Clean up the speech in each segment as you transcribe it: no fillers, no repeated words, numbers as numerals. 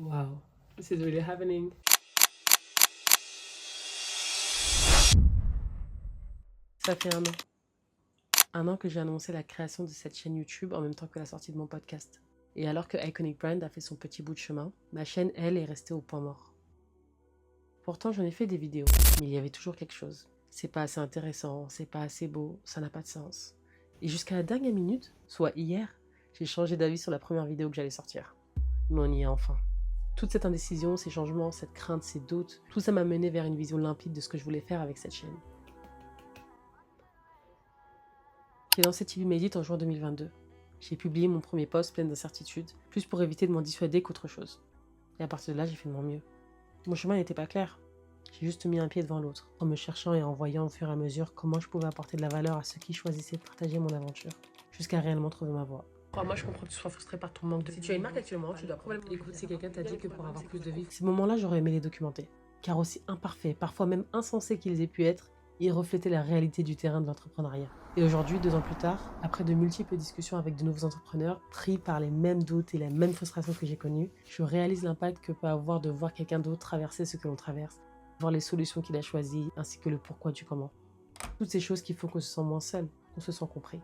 Wow, this is really happening. Ça fait 1 an. 1 an que j'ai annoncé la création de cette chaîne YouTube en même temps que la sortie de mon podcast. Et alors que Iconic Brand a fait son petit bout de chemin, ma chaîne, elle, est restée au point mort. Pourtant, j'en ai fait des vidéos, mais il y avait toujours quelque chose. C'est pas assez intéressant, c'est pas assez beau, ça n'a pas de sens. Et jusqu'à la dernière minute, soit hier, j'ai changé d'avis sur la première vidéo que j'allais sortir. Mais on y est enfin. Toute cette indécision, ces changements, cette crainte, ces doutes, tout ça m'a mené vers une vision limpide de ce que je voulais faire avec cette chaîne. J'ai lancé TV Made It en juin 2022. J'ai publié mon premier post plein d'incertitudes, plus pour éviter de m'en dissuader qu'autre chose. Et à partir de là, j'ai fait de mon mieux. Mon chemin n'était pas clair. J'ai juste mis un pied devant l'autre, en me cherchant et en voyant au fur et à mesure comment je pouvais apporter de la valeur à ceux qui choisissaient de partager mon aventure, jusqu'à réellement trouver ma voie. Moi, je comprends que tu sois frustré par ton manque de... Si tu as une marque actuellement, tu dois probablement... Écoute, si quelqu'un t'a dit que pour avoir plus de vie... Ces moments-là, j'aurais aimé les documenter. Car aussi imparfaits, parfois même insensés qu'ils aient pu être, ils reflétaient la réalité du terrain de l'entrepreneuriat. Et aujourd'hui, 2 ans plus tard, après de multiples discussions avec de nouveaux entrepreneurs, pris par les mêmes doutes et les mêmes frustrations que j'ai connues, je réalise l'impact que peut avoir de voir quelqu'un d'autre traverser ce que l'on traverse, voir les solutions qu'il a choisies, ainsi que le pourquoi du comment. Toutes ces choses qui font qu'on se sent moins seul, qu'on se sent compris.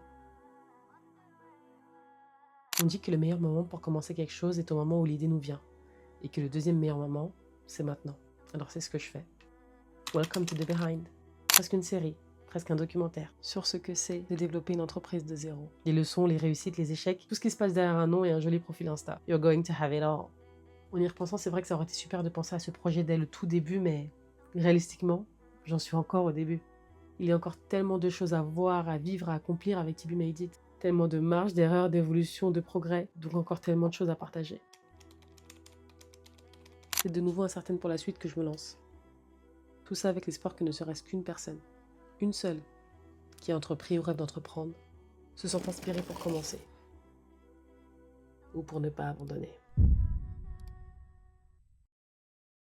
On dit que le meilleur moment pour commencer quelque chose est au moment où l'idée nous vient, et que le deuxième meilleur moment, c'est maintenant. Alors c'est ce que je fais. Welcome to the Behind. Presque une série, presque un documentaire, sur ce que c'est de développer une entreprise de zéro. Les leçons, les réussites, les échecs, tout ce qui se passe derrière un nom et un joli profil Insta. You're going to have it all. En y repensant, c'est vrai que ça aurait été super de penser à ce projet dès le tout début, mais réalistiquement, j'en suis encore au début. Il y a encore tellement de choses à voir, à vivre, à accomplir avec TV Made It. Tellement de marges, d'erreurs, d'évolution, de progrès, donc encore tellement de choses à partager. C'est de nouveau incertaine pour la suite que je me lance. Tout ça avec l'espoir que ne serait-ce qu'une personne, une seule, qui a entrepris ou rêve d'entreprendre, se sent inspirée pour commencer. Ou pour ne pas abandonner.